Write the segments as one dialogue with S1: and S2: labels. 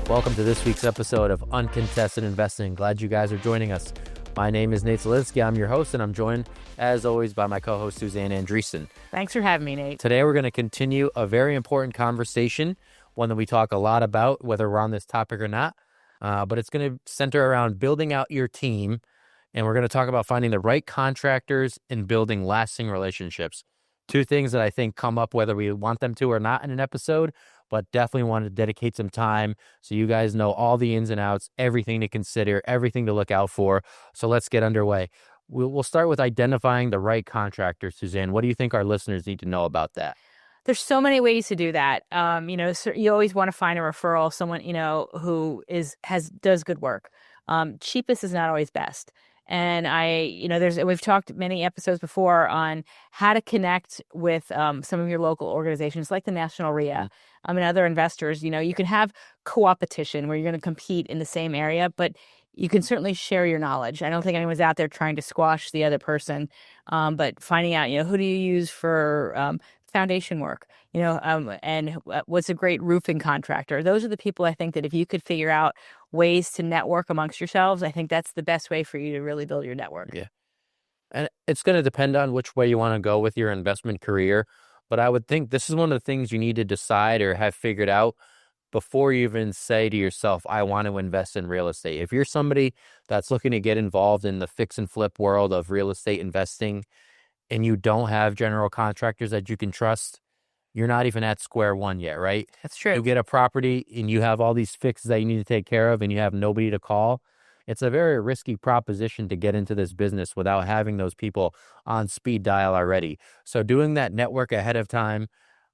S1: Welcome to this week's episode of Uncontested Investing. Glad you guys are joining us. My name is Nate Linsky. I'm your host, and I'm joined, as always, by my co-host, Suzanne Andreasen.
S2: Thanks for having me, Nate.
S1: Today, we're going to continue a very important conversation, one that we talk a lot about, whether we're on this topic or not, but it's going to center around building out your team, and we're going to talk about finding the right contractors and building lasting relationships. Two things that I think come up whether we want them to or not in an episode, but definitely want to dedicate some time so you guys know all the ins and outs, everything to consider, everything to look out for. So let's get underway. We'll start with identifying the right contractor. Suzanne, what do you think our listeners need to know about that?
S2: There's so many ways to do that. You always want to find a referral, someone, who does good work. Cheapest is not always best. And we've talked many episodes before on how to connect with some of your local organizations like the National RIA and other investors. You can have co-opetition where you're going to compete in the same area, but you can certainly share your knowledge. I don't think anyone's out there trying to squash the other person, but finding out, who do you use for foundation work, and what's a great roofing contractor. Those are the people I think that if you could figure out ways to network amongst yourselves, I think that's the best way for you to really build your network.
S1: Yeah. And it's going to depend on which way you want to go with your investment career. But I would think this is one of the things you need to decide or have figured out before you even say to yourself, I want to invest in real estate. If you're somebody that's looking to get involved in the fix and flip world of real estate investing and you don't have general contractors that you can trust, you're not even at square one yet, right?
S2: That's true.
S1: You get a property and you have all these fixes that you need to take care of and you have nobody to call. It's a very risky proposition to get into this business without having those people on speed dial already. So doing that network ahead of time,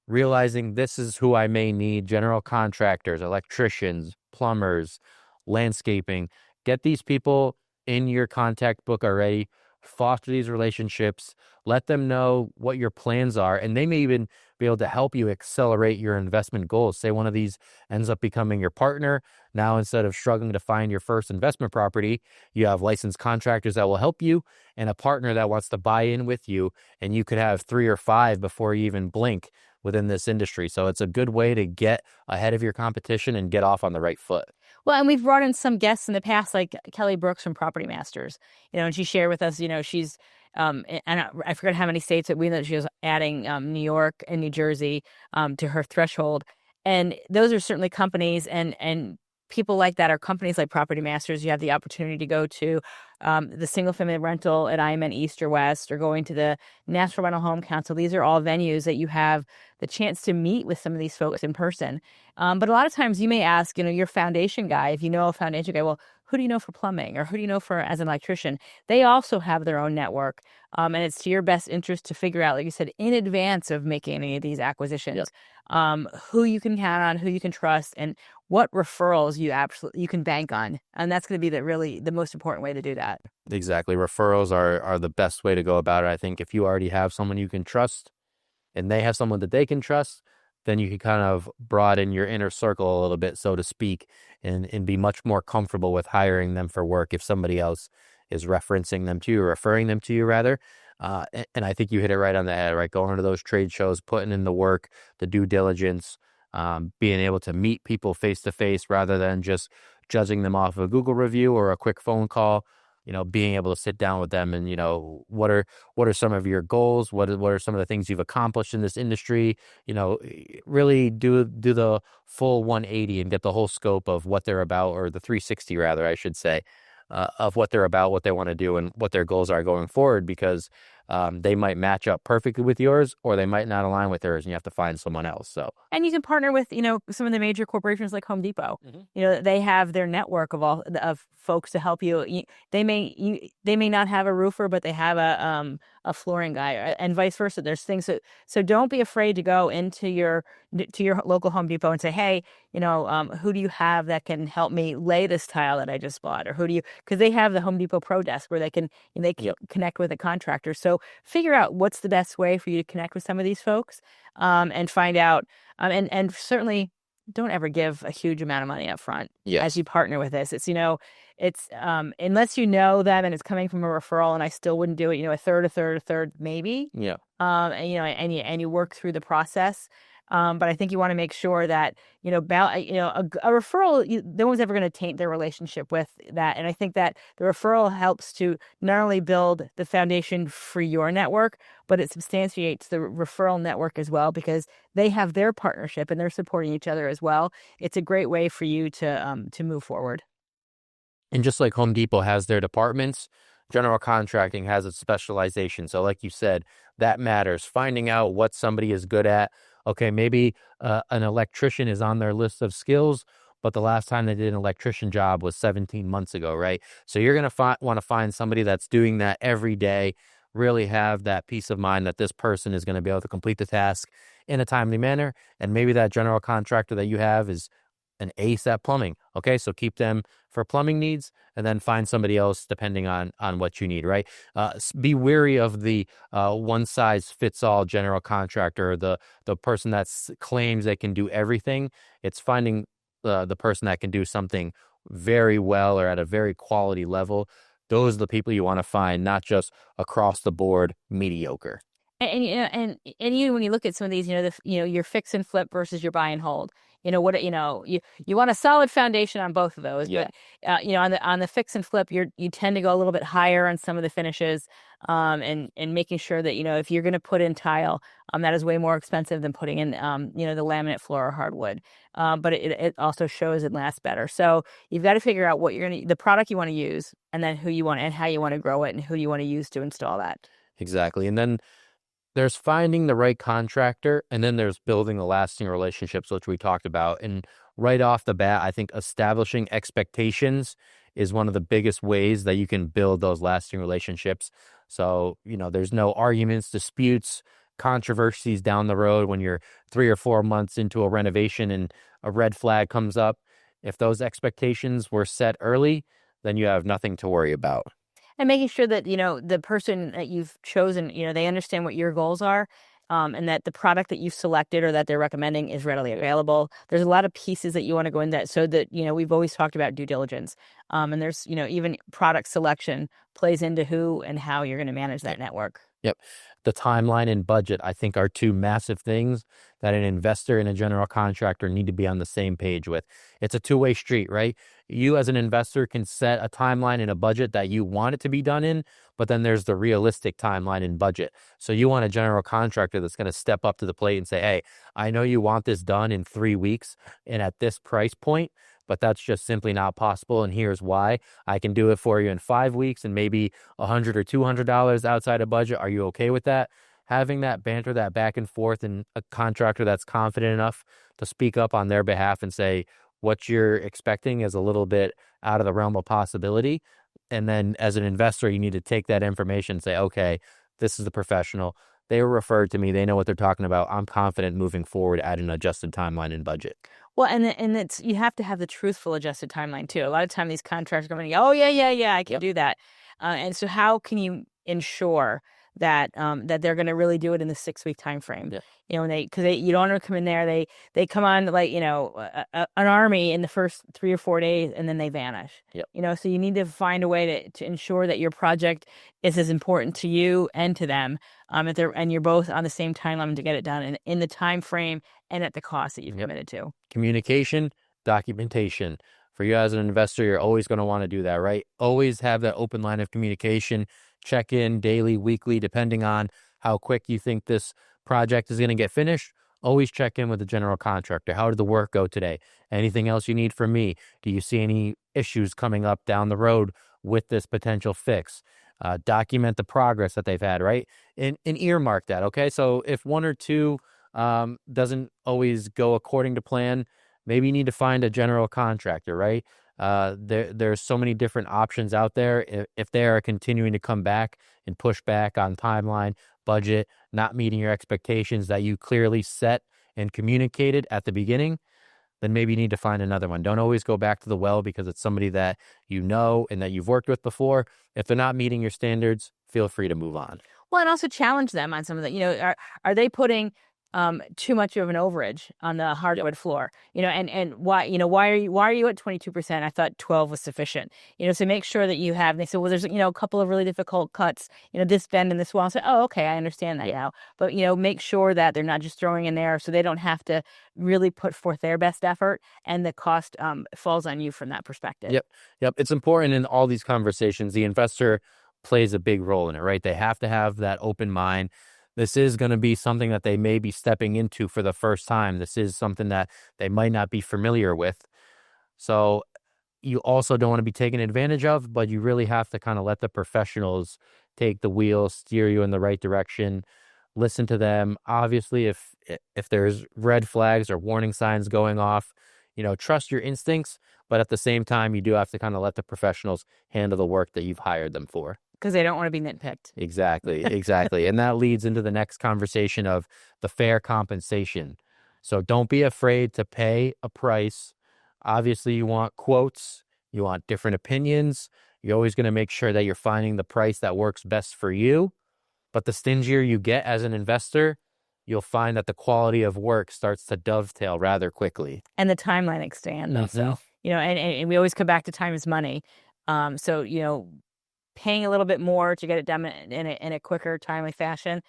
S1: realizing this is who I may need, general contractors, electricians, plumbers, landscaping, get these people in your contact book already, foster these relationships, let them know what your plans are, and they may even be able to help you accelerate your investment goals. Say one of these ends up becoming your partner. Now, instead of struggling to find your first investment property, you have licensed contractors that will help you and a partner that wants to buy in with you, and you could have 3 or 5 before you even blink within this industry. So it's a good way to get ahead of your competition and get off on the right foot.
S2: Well, and we've brought in some guests in the past, like Kelly Brooks from Property Masters, and she shared with us, she's, and I forget how many states that we know she was adding New York and New Jersey to her threshold. And those are certainly companies and people like that are companies like Property Masters. You have the opportunity to go to the single family rental at IMN East or West, or going to the National Rental Home Council. These are all venues that you have the chance to meet with some of these folks in person. But a lot of times you may ask, your foundation guy, if you know a foundation guy, well, who do you know for plumbing, or who do you know for as an electrician? They also have their own network. And it's to your best interest to figure out, like you said, in advance of making any of these acquisitions, who you can count on, who you can trust, and what referrals you can bank on. And that's going to be the most important way to do that.
S1: Exactly. Referrals are the best way to go about it. I think if you already have someone you can trust and they have someone that they can trust, then you can kind of broaden your inner circle a little bit, so to speak, and be much more comfortable with hiring them for work if somebody else is referencing them to you, or referring them to you rather. And I think you hit it right on the head, right? Going to those trade shows, putting in the work, the due diligence, being able to meet people face to face rather than just judging them off of a Google review or a quick phone call. Being able to sit down with them and, what are some of your goals? What are some of the things you've accomplished in this industry? Really do the full 180 and get the whole scope of what they're about, or the 360 rather, I should say, of what they're about, what they want to do, and what their goals are going forward, because they might match up perfectly with yours, or they might not align with yours, and you have to find someone else.
S2: And you can partner with, some of the major corporations like Home Depot. They have their network of folks to help you. They may not have a roofer, but they have a flooring guy, and vice versa. There's things so don't be afraid to go into your local Home Depot and say, hey, who do you have that can help me lay this tile that I just bought, or because they have the Home Depot Pro Desk where they can connect with a contractor. So figure out what's the best way for you to connect with some of these folks, and find out, and certainly don't ever give a huge amount of money up front as you partner with this. It's, unless you know them and it's coming from a referral, and I still wouldn't do it, a third, maybe.
S1: Yeah.
S2: And you work through the process. But I think you want to make sure that, a referral, no one's ever going to taint their relationship with that. And I think that the referral helps to not only build the foundation for your network, but it substantiates the referral network as well, because they have their partnership and they're supporting each other as well. It's a great way for you to move forward.
S1: And just like Home Depot has their departments, general contracting has its specialization. So, like you said, that matters. Finding out what somebody is good at. Okay, maybe an electrician is on their list of skills, but the last time they did an electrician job was 17 months ago, right? So, you're going to want to find somebody that's doing that every day, really have that peace of mind that this person is going to be able to complete the task in a timely manner. And maybe that general contractor that you have is an ace at plumbing. Okay, so keep them for plumbing needs, and then find somebody else depending on what you need. Right. Be wary of the one size fits all general contractor, the person that claims they can do everything. It's finding the person that can do something very well or at a very quality level. Those are the people you want to find, not just across the board mediocre.
S2: And you, when you look at some of these, your fix and flip versus your buy and hold, you want a solid foundation on both of those.
S1: Yeah.
S2: But on the fix and flip, you tend to go a little bit higher on some of the finishes, and making sure that, if you're going to put in tile, that is way more expensive than putting in, the laminate floor or hardwood. But it also shows and lasts better. So you've got to figure out the product you want to use, and then who you want and how you want to grow it and who you want to use to install that.
S1: Exactly. And then there's finding the right contractor, and then there's building the lasting relationships, which we talked about. And right off the bat, I think establishing expectations is one of the biggest ways that you can build those lasting relationships. So, there's no arguments, disputes, controversies down the road when you're 3 or 4 months into a renovation and a red flag comes up. If those expectations were set early, then you have nothing to worry about.
S2: And making sure that, the person that you've chosen, they understand what your goals are, and that the product that you've selected or that they're recommending is readily available. There's a lot of pieces that you want to go in that, so that, we've always talked about due diligence. And there's, even product selection plays into who and how you're going to manage that network.
S1: Yep. The timeline and budget, I think, are two massive things that an investor and a general contractor need to be on the same page with. It's a two-way street, right? You as an investor can set a timeline and a budget that you want it to be done in, but then there's the realistic timeline and budget. So you want a general contractor that's going to step up to the plate and say, hey, I know you want this done in 3 weeks and at this price point, but that's just simply not possible. And here's why. I can do it for you in 5 weeks and maybe $100 or $200 outside of budget. Are you okay with that? Having that banter, that back and forth, and a contractor that's confident enough to speak up on their behalf and say what you're expecting is a little bit out of the realm of possibility. And then as an investor, you need to take that information and say, okay, this is the professional. They were referred to me. They know what they're talking about. I'm confident moving forward at an adjusted timeline and budget.
S2: Well, and it's, you have to have the truthful adjusted timeline too. A lot of time these contractors are going to go, oh yeah, I can do that. And so how can you ensure that that they're going to really do it in the 6 week time frame?
S1: Yeah.
S2: Because you don't want to come in there. They come on like, an army in the first 3 or 4 days, and then they vanish.
S1: Yep.
S2: So you need to find a way to ensure that your project is as important to you and to them. And you're both on the same timeline to get it done in the time frame and at the cost that you've committed to.
S1: Communication, documentation. For you as an investor, you're always going to want to do that, right? Always have that open line of communication. Check in daily, weekly, depending on how quick you think this project is going to get finished. Always check in with the general contractor. How did the work go today? Anything else you need from me? Do you see any issues coming up down the road with this potential fix? Document the progress that they've had, right? And earmark that, okay? So if one or two doesn't always go according to plan, maybe you need to find a general contractor, right? There's so many different options out there. If they are continuing to come back and push back on timeline, budget, not meeting your expectations that you clearly set and communicated at the beginning, then maybe you need to find another one. Don't always go back to the well because it's somebody that you know and that you've worked with before. If they're not meeting your standards, feel free to move on.
S2: Well, and also challenge them on some of the, are they putting too much of an overage on the hardwood floor, and why are you at 22%? I thought 12 was sufficient, so make sure that you have, and they said, well, there's, a couple of really difficult cuts, this bend and this wall. I said, oh, okay, I understand that now. But, make sure that they're not just throwing in there so they don't have to really put forth their best effort, and the cost falls on you from that perspective.
S1: Yep. It's important in all these conversations. The investor plays a big role in it, right? They have to have that open mind. This is going to be something that they may be stepping into for the first time. This is something that they might not be familiar with. So you also don't want to be taken advantage of, but you really have to kind of let the professionals take the wheel, steer you in the right direction, listen to them. Obviously, if there's red flags or warning signs going off, trust your instincts, but at the same time, you do have to kind of let the professionals handle the work that you've hired them for.
S2: Because they don't want to be nitpicked.
S1: Exactly. And that leads into the next conversation of the fair compensation. So don't be afraid to pay a price. Obviously, you want quotes, you want different opinions. You're always going to make sure that you're finding the price that works best for you. But the stingier you get as an investor, you'll find that the quality of work starts to dovetail rather quickly.
S2: And the timeline expands also. And we always come back to time is money. So, paying a little bit more to get it done in a quicker, timely fashion,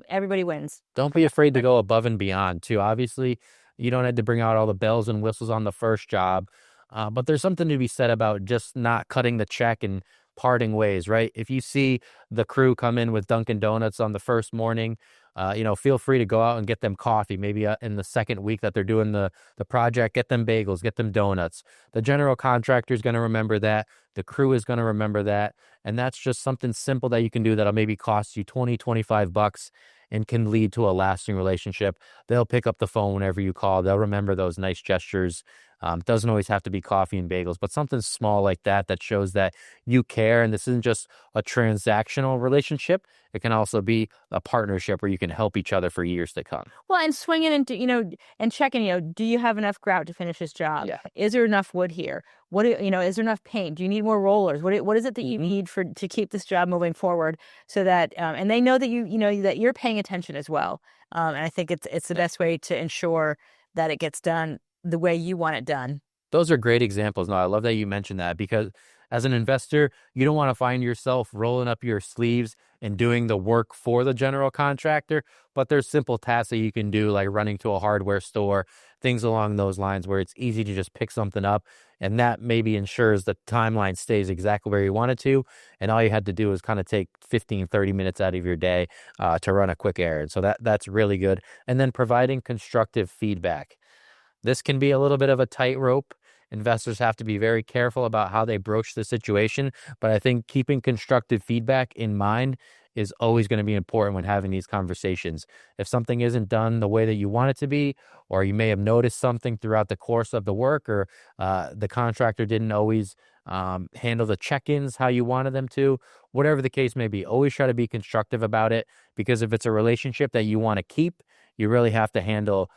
S2: everybody wins.
S1: Don't be afraid to go above and beyond, too. Obviously, you don't have to bring out all the bells and whistles on the first job, but there's something to be said about just not cutting the check and parting ways, right? If you see the crew come in with Dunkin' Donuts on the first morning, feel free to go out and get them coffee. Maybe in the second week that they're doing the project, get them bagels, get them donuts. The general contractor is going to remember that. The crew is going to remember that. And that's just something simple that you can do that'll maybe cost you $20, $25 and can lead to a lasting relationship. They'll pick up the phone whenever you call. They'll remember those nice gestures. It doesn't always have to be coffee and bagels, but something small like that shows that you care. And this isn't just a transactional relationship. It can also be a partnership where you can help each other for years to come.
S2: Well, and swing it into, and checking, do you have enough grout to finish this job?
S1: Yeah.
S2: Is there enough wood here? Is there enough paint? Do you need more rollers? What is it that you need to keep this job moving forward so that, and they know that that you're paying attention as well. And I think it's the best way to ensure that it gets done the way you want it done.
S1: Those are great examples. No, I love that you mentioned that, because as an investor, you don't want to find yourself rolling up your sleeves and doing the work for the general contractor, but there's simple tasks that you can do, like running to a hardware store, things along those lines where it's easy to just pick something up, and that maybe ensures the timeline stays exactly where you want it to, and all you had to do is kind of take 15, 30 minutes out of your day to run a quick errand. So that's really good. And then providing constructive feedback. This can be a little bit of a tightrope. Investors have to be very careful about how they broach the situation, but I think keeping constructive feedback in mind is always going to be important when having these conversations. If something isn't done the way that you want it to be, or you may have noticed something throughout the course of the work, or the contractor didn't always handle the check-ins how you wanted them to, whatever the case may be, always try to be constructive about it, because if it's a relationship that you want to keep, you really have to handle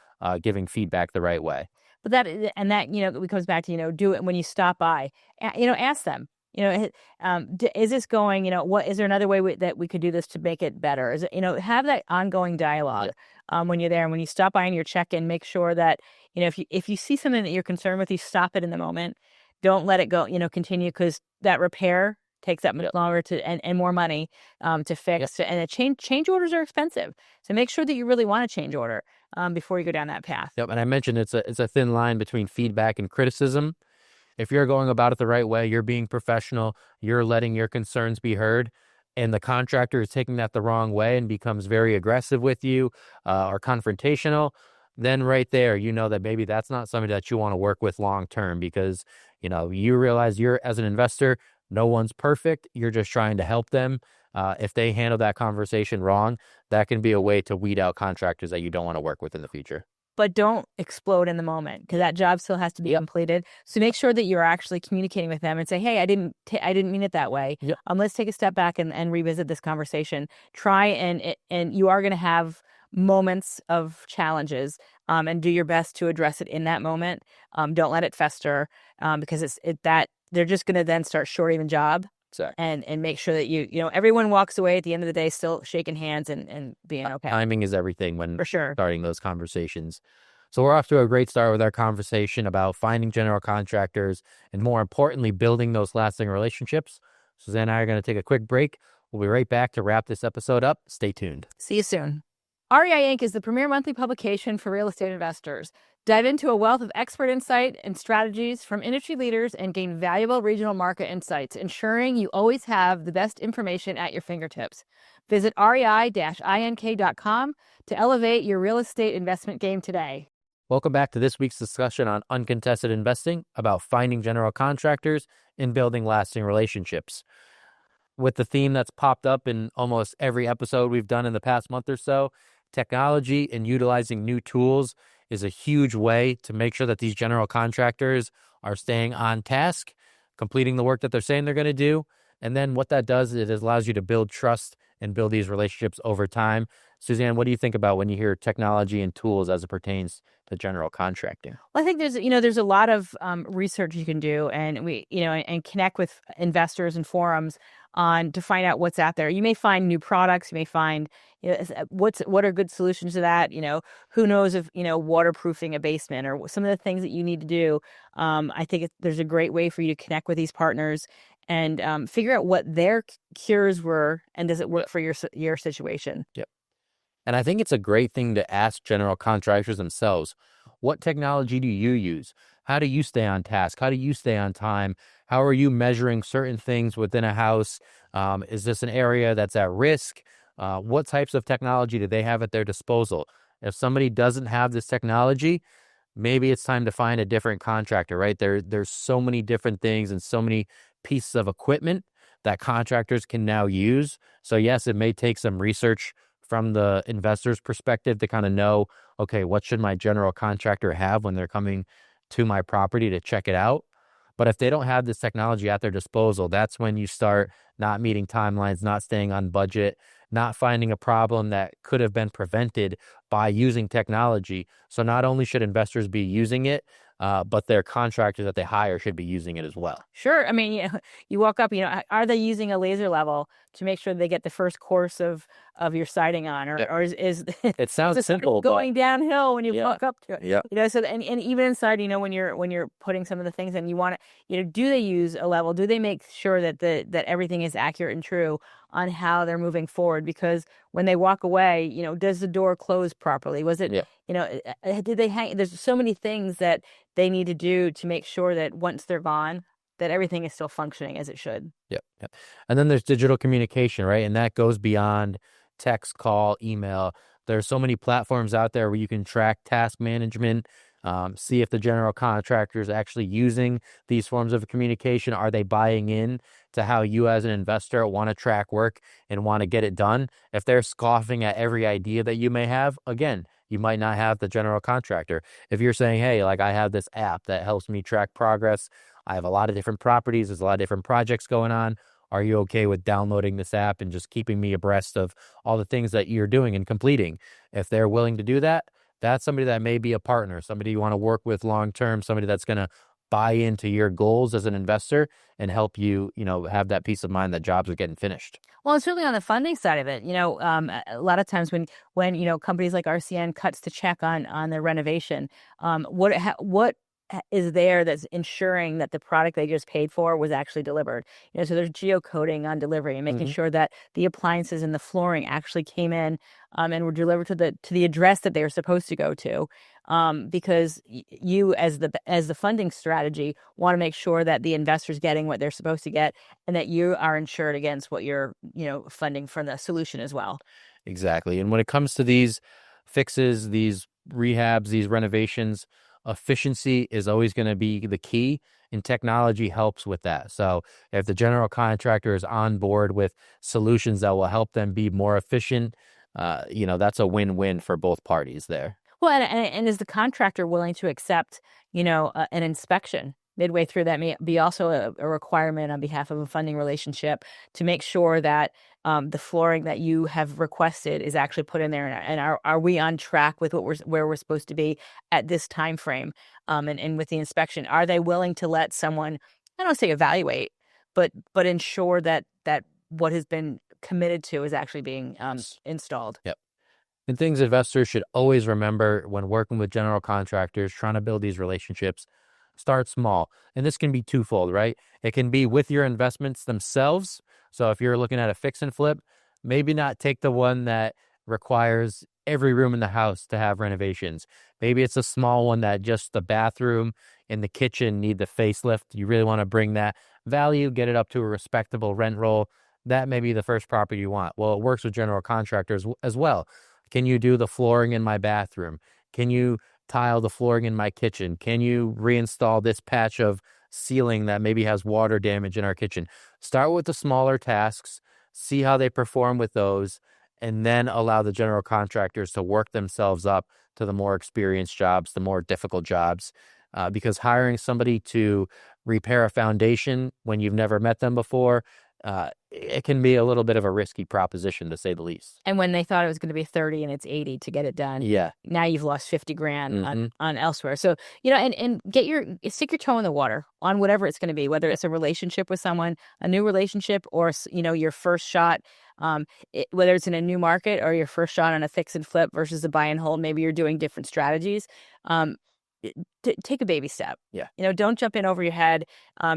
S1: giving feedback the right way.
S2: But that it comes back to, do it when you stop by, ask them, is this going, what, is there another way that we could do this to make it better? Is it, have that ongoing dialogue when you're there, and when you stop by and your check-in, make sure that, if you see something that you're concerned with, you stop it in the moment. Don't let it go, continue, because that repair takes that much longer and more money to fix. And the change orders are expensive. So make sure that you really want a change order before you go down that path.
S1: Yep. And I mentioned it's a thin line between feedback and criticism. If you're going about it the right way, you're being professional, you're letting your concerns be heard, and the contractor is taking that the wrong way and becomes very aggressive with you or confrontational, then right there, that maybe that's not somebody that you want to work with long term, because, you realize as an investor, no one's perfect. You're just trying to help them. If they handle that conversation wrong, that can be a way to weed out contractors that you don't want to work with in the future.
S2: But don't explode in the moment, because that job still has to be completed. So make sure that you're actually communicating with them and say, hey, I didn't mean it that way.
S1: Yep.
S2: Let's take a step back and revisit this conversation. Try and you are going to have moments of challenges, and do your best to address it in that moment. Don't let it fester, because they're just going to then start shorting the job and make sure that everyone walks away at the end of the day still shaking hands and being okay.
S1: Timing is everything when
S2: For sure.
S1: starting those conversations. So we're off to a great start with our conversation about finding general contractors and, more importantly, building those lasting relationships. Suzanne and I are going to take a quick break. We'll be right back to wrap this episode up. Stay tuned.
S2: See you soon. REI Inc. is the premier monthly publication for real estate investors. Dive into a wealth of expert insight and strategies from industry leaders and gain valuable regional market insights, ensuring you always have the best information at your fingertips. Visit rei-ink.com to elevate your real estate investment game today.
S1: Welcome back to this week's discussion on Uncontested Investing, about finding general contractors and building lasting relationships. With the theme that's popped up in almost every episode we've done in the past month or so, technology and utilizing new tools is a huge way to make sure that these general contractors are staying on task, completing the work that they're saying they're going to do. And then what that does is it allows you to build trust and build these relationships over time. Suzanne, what do you think about when you hear technology and tools as it pertains to general contracting?
S2: Well, I think there's a lot of research you can do, and and connect with investors and forums to find out what's out there. You may find new products. You may find what are good solutions to that. Who knows if waterproofing a basement or some of the things that you need to do. I think there's a great way for you to connect with these partners and figure out what their cures were, and does it work for your situation.
S1: Yep. And I think it's a great thing to ask general contractors themselves. What technology do you use? How do you stay on task? How do you stay on time? How are you measuring certain things within a house? Is this an area that's at risk? What types of technology do they have at their disposal? If somebody doesn't have this technology, maybe it's time to find a different contractor, right? There's so many different things and so many pieces of equipment that contractors can now use. So yes, it may take some research from the investor's perspective to kind of know, okay, what should my general contractor have when they're coming to my property to check it out? But if they don't have this technology at their disposal, that's when you start not meeting timelines, not staying on budget, not finding a problem that could have been prevented by using technology. So not only should investors be using it, but their contractors that they hire should be using it as well.
S2: Sure. I mean, you walk up, are they using a laser level to make sure they get the first course of your siding on, or is
S1: it sounds simple
S2: going downhill when you walk up to it?
S1: Yeah.
S2: So and even inside, when you're putting some of the things in, you want to, do they use a level? Do they make sure that that everything is accurate and true on how they're moving forward? Because when they walk away, does the door close properly? Was it, did they hang? There's so many things that they need to do to make sure that once they're gone, that everything is still functioning as it should.
S1: Yep. And then there's digital communication, right? And that goes beyond text, call, email. There's so many platforms out there where you can track task management, see if the general contractor is actually using these forms of communication. Are they buying in to how you as an investor want to track work and want to get it done? If they're scoffing at every idea that you may have, again, you might not have the general contractor. If you're saying, hey, like I have this app that helps me track progress, I have a lot of different properties, there's a lot of different projects going on. Are you okay with downloading this app and just keeping me abreast of all the things that you're doing and completing? If they're willing to do that, that's somebody that may be a partner, somebody you want to work with long-term, somebody that's going to buy into your goals as an investor and help you, have that peace of mind that jobs are getting finished.
S2: Well, it's really on the funding side of it. A lot of times when companies like RCN cuts to check on their renovation, what is there that's ensuring that the product they just paid for was actually delivered? So there's geocoding on delivery and making sure that the appliances and the flooring actually came in and were delivered to the address that they were supposed to go to. Because you as the funding strategy want to make sure that the investor's getting what they're supposed to get and that you are insured against what you're funding for the solution as well.
S1: Exactly. And when it comes to these fixes, these rehabs, these renovations, efficiency is always going to be the key, and technology helps with that. So if the general contractor is on board with solutions that will help them be more efficient, that's a win-win for both parties there.
S2: Well, and is the contractor willing to accept, an inspection midway through? That may be also a requirement on behalf of a funding relationship to make sure that the flooring that you have requested is actually put in there, and are we on track with where we're supposed to be at this time frame? And with the inspection, are they willing to let someone, I don't say evaluate, but ensure that what has been committed to is actually being installed.
S1: Yep. And things investors should always remember when working with general contractors, trying to build these relationships, start small. And this can be twofold, right? It can be with your investments themselves. So if you're looking at a fix and flip, maybe not take the one that requires every room in the house to have renovations. Maybe it's a small one that just the bathroom and the kitchen need the facelift. You really want to bring that value, get it up to a respectable rent roll. That may be the first property you want. Well, it works with general contractors as well. Can you do the flooring in my bathroom? Can you tile the flooring in my kitchen? Can you reinstall this patch of ceiling that maybe has water damage in our kitchen? Start with the smaller tasks, see how they perform with those, and then allow the general contractors to work themselves up to the more experienced jobs, the more difficult jobs. Because hiring somebody to repair a foundation when you've never met them before, it can be a little bit of a risky proposition, to say the least.
S2: And when they thought it was going to be 30 and it's 80 to get it done,
S1: yeah,
S2: now you've lost 50 grand on elsewhere. So, and stick your toe in the water on whatever it's going to be, whether it's a relationship with someone, a new relationship, or, your first shot, whether it's in a new market or your first shot on a fix and flip versus a buy and hold. Maybe you're doing different strategies. Take a baby step.
S1: Yeah.
S2: Don't jump in over your head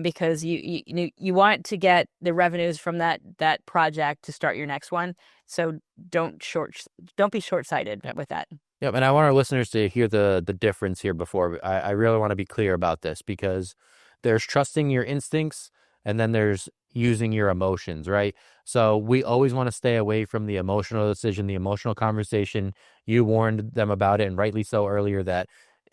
S2: because you want to get the revenues from that project to start your next one. So don't be short-sighted with that.
S1: Yep. And I want our listeners to hear the difference here before. I really want to be clear about this, because there's trusting your instincts and then there's using your emotions, right? So we always want to stay away from the emotional decision, the emotional conversation. You warned them about it, and rightly so, earlier, that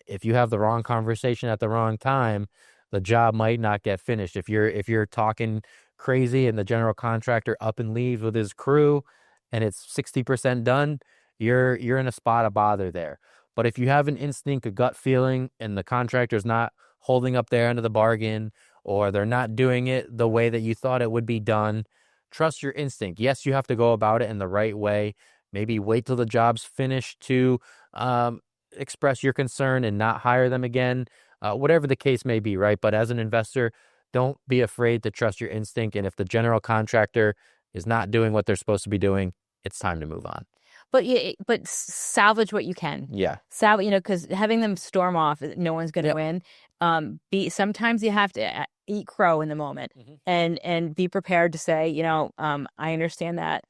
S1: if you have the wrong conversation at the wrong time, the job might not get finished. If you're talking crazy and the general contractor up and leaves with his crew and it's 60% done, you're in a spot of bother there. But if you have an instinct, a gut feeling, and the contractor's not holding up their end of the bargain, or they're not doing it the way that you thought it would be done, trust your instinct. Yes, you have to go about it in the right way. Maybe wait till the job's finished to express your concern and not hire them again, whatever the case may be, right? But as an investor, don't be afraid to trust your instinct. And if the general contractor is not doing what they're supposed to be doing, it's time to move on.
S2: But salvage what you can.
S1: Yeah.
S2: Salvage, because having them storm off, no one's going to win. Sometimes you have to eat crow in the moment and be prepared to say, I understand that.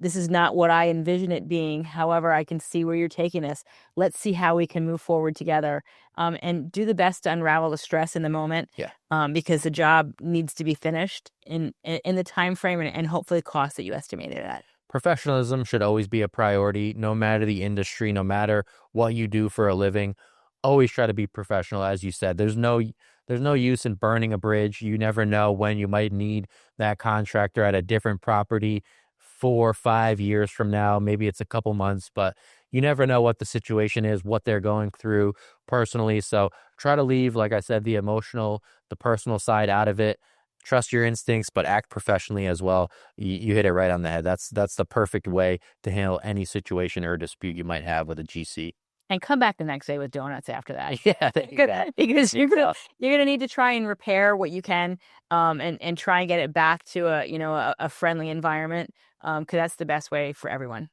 S2: This is not what I envision it being. However, I can see where you're taking us. Let's see how we can move forward together, and do the best to unravel the stress in the moment.
S1: Yeah.
S2: Because the job needs to be finished in the time frame and hopefully cost that you estimated it at.
S1: Professionalism should always be a priority, no matter the industry, no matter what you do for a living. Always try to be professional, as you said. There's no use in burning a bridge. You never know when you might need that contractor at a different property 4 or 5 years from now. Maybe it's a couple months, but you never know what the situation is, what they're going through personally. So try to leave, like I said, the emotional, the personal side out of it. Trust your instincts, but act professionally as well. You hit it right on the head. That's the perfect way to handle any situation or dispute you might have with a GC.
S2: And come back the next day with donuts after that.
S1: Yeah,
S2: because you're gonna need to try and repair what you can, and try and get it back to a friendly environment, because that's the best way for everyone.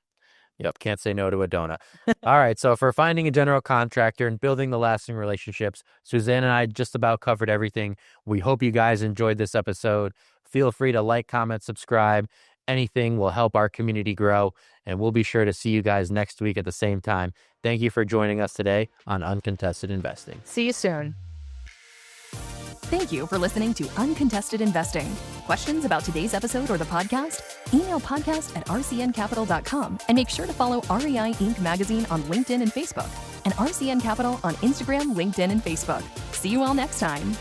S1: Yep, can't say no to a donut. All right, so for finding a general contractor and building the lasting relationships, Suzanne and I just about covered everything. We hope you guys enjoyed this episode. Feel free to like, comment, subscribe. Anything will help our community grow, and we'll be sure to see you guys next week at the same time. Thank you for joining us today on Uncontested Investing.
S2: See you soon.
S3: Thank you for listening to Uncontested Investing. Questions about today's episode or the podcast? Email podcast@rcncapital.com and make sure to follow REI Inc. magazine on LinkedIn and Facebook, and RCN Capital on Instagram, LinkedIn, and Facebook. See you all next time.